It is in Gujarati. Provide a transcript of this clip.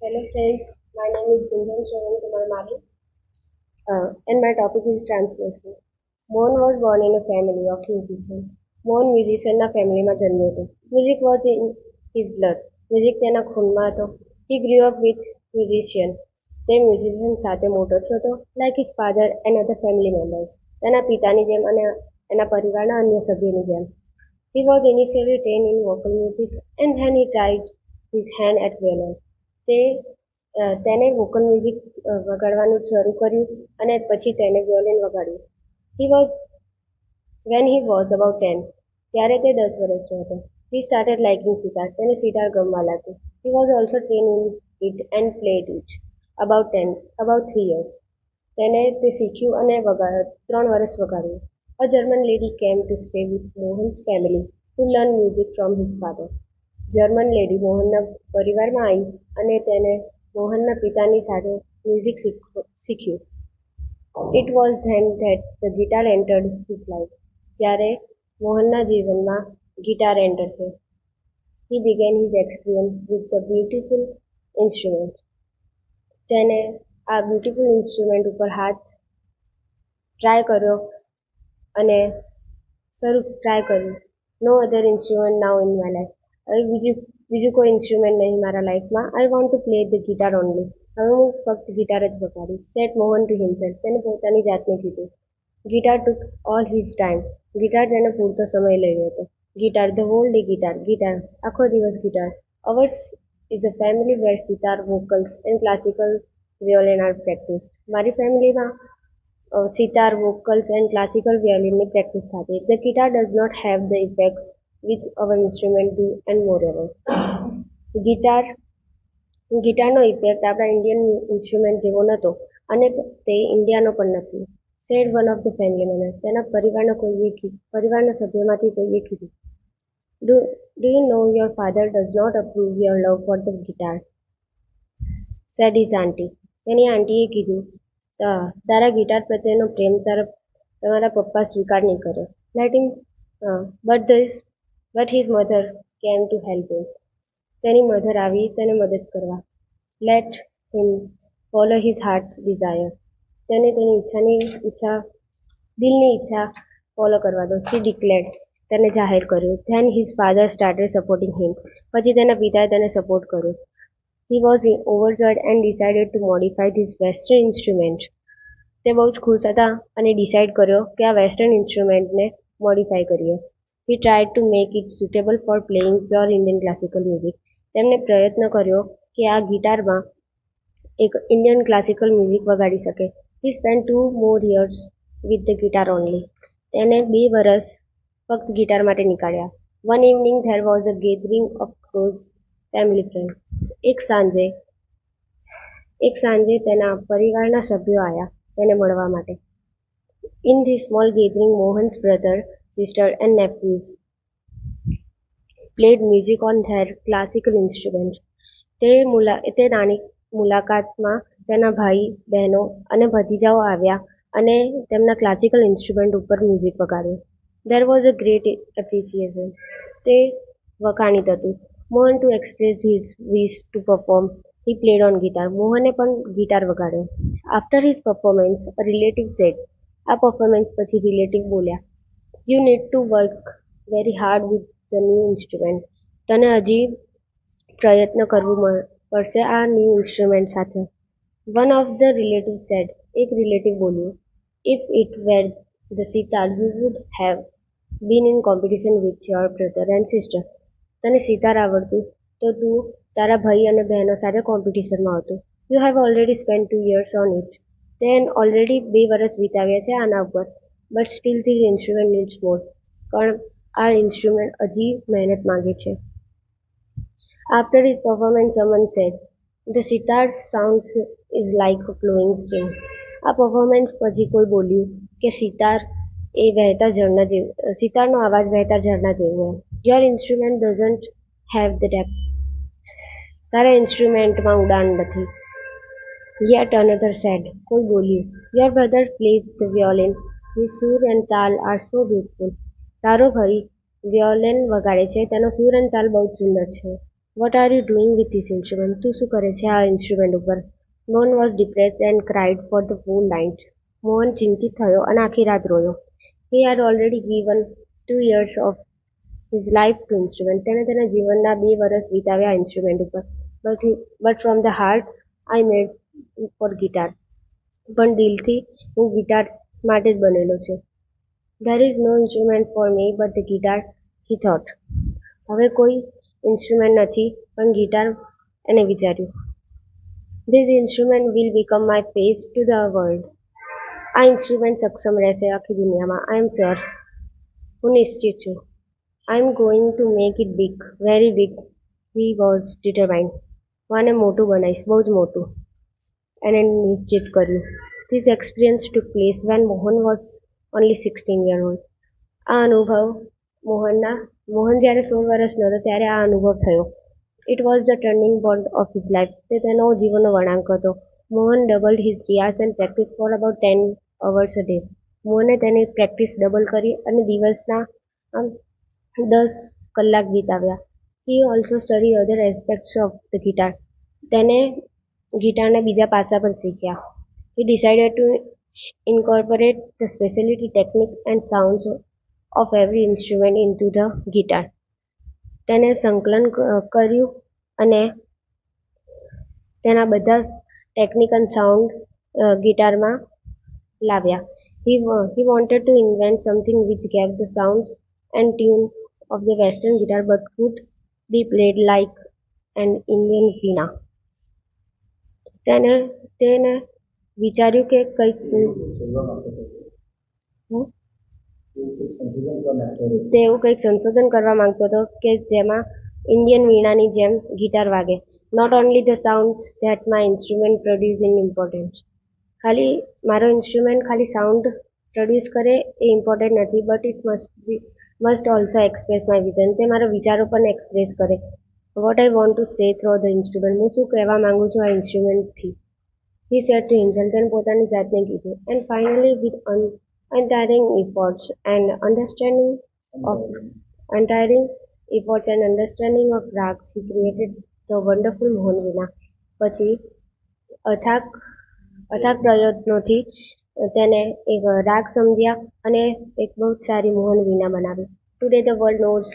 Hello friends, my name is Gunjan Shravan Kumar Mali, and my topic is translation. Mohan was born in a family of musicians. Mohan મ્યુઝિશિયનના ફેમિલીમાં જન્મ્યો હતો. Music was in his blood. Music તેના ખૂનમાં હતો. હી ગ્રીવ અપ વિથ મ્યુઝિશિયન. તે મ્યુઝિશિયન સાથે મોટો થયો હતો, like his father and other family members. તેના પિતાની જેમ અને એના પરિવારના અન્ય સભ્યોની જેમ. He was initially trained in vocal music and then he tried his hand at violin. તેને વોકલ મ્યુઝિક વગાડવાનું શરૂ કર્યું અને પછી તેને વિયોલિન વગાડ્યું. He was when he was about 10 ત્યારે તે 10 વર્ષનો હતો. He started liking sitar. તેને સિતાર ગમવા લાગ્યું. He was also train in it and played it about 3 years. તેને તે શીખ્યું અને 3 વર્ષ વગાડ્યું. A German lady came to stay with Mohan's family to learn music from his father. German lady મોહનના પરિવારમાં આવી અને તેને મોહનના પિતાની સાથે મ્યુઝિક શીખ્યું. It was then that the guitar entered his life. જ્યારે મોહનના જીવનમાં ગિટાર એન્ટર થયો. He began his experience with the beautiful instrument. તેને આ બ્યુટીફુલ ઇન્સ્ટ્રુમેન્ટ ઉપર હાથ ટ્રાય કર્યો અને ટ્રાય કર્યું. No other instrument now in my life. હવે બીજું કોઈ ઇન્સ્ટ્રુમેન્ટ નહીં મારા લાઈફમાં. I want to play the guitar only. હવે હું ફક્ત ગિટાર જ વગાડીશ. Said Mohan to himself. તેને પોતાની જાતને કીધું. Guitar took all his time. Guitar તેને પૂરતો સમય લઈ રહ્યો હતો. Guitar the whole day guitar આખો દિવસ guitar. Ours is a family where sitar vocals and classical violin R practice. મારી ફેમિલીમાં સિતાર વોકલ્સ એન્ડ ક્લાસિકલ વિયોલિનની પ્રેક્ટિસ થતી. The guitar does not have the effects which our instrument do and moreover. ગિટારનો ઇફેક્ટ આપણા ઇન્ડિયન ઇન્સ્ટ્રુમેન્ટ જેવો નહોતો અને તે ઇન્ડિયાનો પણ નથી. Said one of the family member. તેના પરિવારના સભ્યોમાંથી કોઈએ કીધું. Do you know your father does not approve your love for the guitar, said his aunty. તેની આંટીએ કીધું, તારા ગિટાર પ્રત્યેનો પ્રેમ તમારા પપ્પા સ્વીકાર નહીં કરે. Let him but his mother came to help him. તેની મધર આવી તેને મદદ કરવા. Let him follow his heart's desire. તેને તેની દિલની ઈચ્છા ફોલો કરવા દો. She declared. તેને જાહેર કર્યું. Then his father started supporting him. પછી તેના પિતાએ તેને સપોર્ટ કર્યો. He was overjoyed and decided to modify this western instrument. તે બહુ જ ખુશ હતા અને ડિસાઇડ કર્યો કે આ વેસ્ટર્ન ઇન્સ્ટ્રુમેન્ટને મોડિફાય કરીએ. He tried to make it suitable for playing pure Indian classical music. તેમણે પ્રયત્ન કર્યો કે આ ગિટારમાં એક ઇન્ડિયન ક્લાસિકલ મ્યુઝિક વગાડી શકે. He spend 2 more years with the guitar only. તેને 2 વર્ષ ફક્ત ગિટાર માટે નીકાળ્યા. One evening there was a gathering of close family friend. એક સાંજે તેના પરિવારના સભ્યો આવ્યા તેને મળવા માટે. In the small gathering Mohan's brother, sister and nephews played music on their classical instruments. તે નાની મુલાકાતમાં તેના ભાઈ બહેનો અને ભતીજાઓ આવ્યા અને તેમના ક્લાસિકલ ઇન્સ્ટ્રુમેન્ટ ઉપર મ્યુઝિક વગાડ્યું. There was a great appreciation. તે વખાણિત હતું. Mohan to express his wish to perform. He played on guitar. મોહને પણ ગિટાર વગાડ્યો. After his performance a relative said. આ પરફોર્મન્સ પછી રિલેટિવ બોલ્યા, you need to work very hard with the new instrument. તને હજી પ્રયત્ન કરવું પડશે આ ન્યૂ ઇન્સ્ટ્રુમેન્ટ સાથે. One of the relative said. એક રિલેટિવ બોલ્યું, if it were the sitar you would have been in competition with your brother and sister. તને સિતાર આવડતું તો તું તારા ભાઈ અને બહેનો સાથે કોમ્પિટિશનમાં હતું. You have already spend 2 years on it. તે ઓલરેડી 2 વર્ષ વિતાવ્યા છે આના ઉપર. But still this instrument needs more. પણ આ ઇન્સ્ટ્રુમેન્ટ હજી મહેનત માંગે છે. After his performance someone said, the sitar sounds is like a flowing stream. આ પરફોર્મન્સ પછી કોઈ બોલ્યું કે સિતારનો અવાજ વહેતા ઝરણા જેવો હોય. Your instrument doesn't have the depth. તારા ઇન્સ્ટ્રુમેન્ટમાં ઉડાન નથી. Yet another said. કોઈ બોલ્યું, your brother plays the violin. His sur and taal are so beautiful. તારો ભાઈ વિયોલિન વગાડે છે, તેનો સૂર અને તાલ બહુ જ સુંદર છે. What are you doing with this instrument? તું શું કરે છે આ ઇન્સ્ટ્રુમેન્ટ ઉપર? Mohan was depressed and cried for the full night. Mohan ચિંતિત થયો અને આખી રાત રોયો. He had already given 2 years of his life to instrument. તેણે તેના જીવનના 2 વર્ષ વિતાવ્યા ઇન્સ્ટ્રુમેન્ટ ઉપર. But from the heart I made for guitar. પણ દિલથી હું ગિટાર માટે જ બનેલો છે. There is no instrument for me but the guitar, he thought. હવે કોઈ ઇન્સ્ટ્રુમેન્ટ નથી પણ ગિટાર, એને વિચાર્યું. This instrument will become my face to the world. આ ઇન્સ્ટ્રુમેન્ટ સક્ષમ રહેશે આખી દુનિયામાં. I am sure. હું નિશ્ચિત છું. I am going to make it big, very big. He was determined. હું આને મોટું બનાવીશ, બહુ જ મોટું. એને નિશ્ચિત કર્યું. This experience took place when Mohan was only 16 years old. આ અનુભવ મોહન જ્યારે 16 વર્ષનો હતો ત્યારે આ અનુભવ થયો. It was the turning point of his life. તે તેનો જીવનનો વળાંક હતો. Mohan doubled his riyaz and practice for about 10 hours a day. મોહને તેની પ્રેક્ટિસ ડબલ કરી અને દિવસના 10 કલાક વિતાવ્યા. He also study other aspects of the guitar. તેને ગિટારના બીજા પાસા પણ શીખ્યા. He decided to incorporate the specialty technique and sounds of every instrument into the guitar. તેને સંકલન કર્યું અને તેના બધા ટેકનિક અને સાઉન્ડ ગિટારમાં લાવ્યા. He wanted to invent something which gave the sounds and tune of the western guitar but could be played like an Indian veena. તેને વિચાર્યું કે તેવું કંઈક સંશોધન કરવા માંગતો હતો કે જેમાં ઇન્ડિયન વીણાની જેમ ગિટાર વાગે. Not only the sounds that my instrument produce in important. ખાલી મારો ઇન્સ્ટ્રુમેન્ટ ખાલી સાઉન્ડ પ્રોડ્યુસ કરે એ ઇમ્પોર્ટન્ટ નથી, but it must also express my vision. તે મારો વિચારો પણ એક્સપ્રેસ કરે. What I want to say through the instrument. હું શું કહેવા માંગુ છું આ ઇન્સ્ટ્રુમેન્ટથી. He said to himself, તેને પોતાની જાતને કીધું. And finally, with untiring efforts and understanding of rags, he created the wonderful Mohan Veena. પછી અથાગ પ્રયત્નોથી તેને એક રાગ સમજ્યા અને એક બહુ સારી મોહન વીણા બનાવી. Today the world knows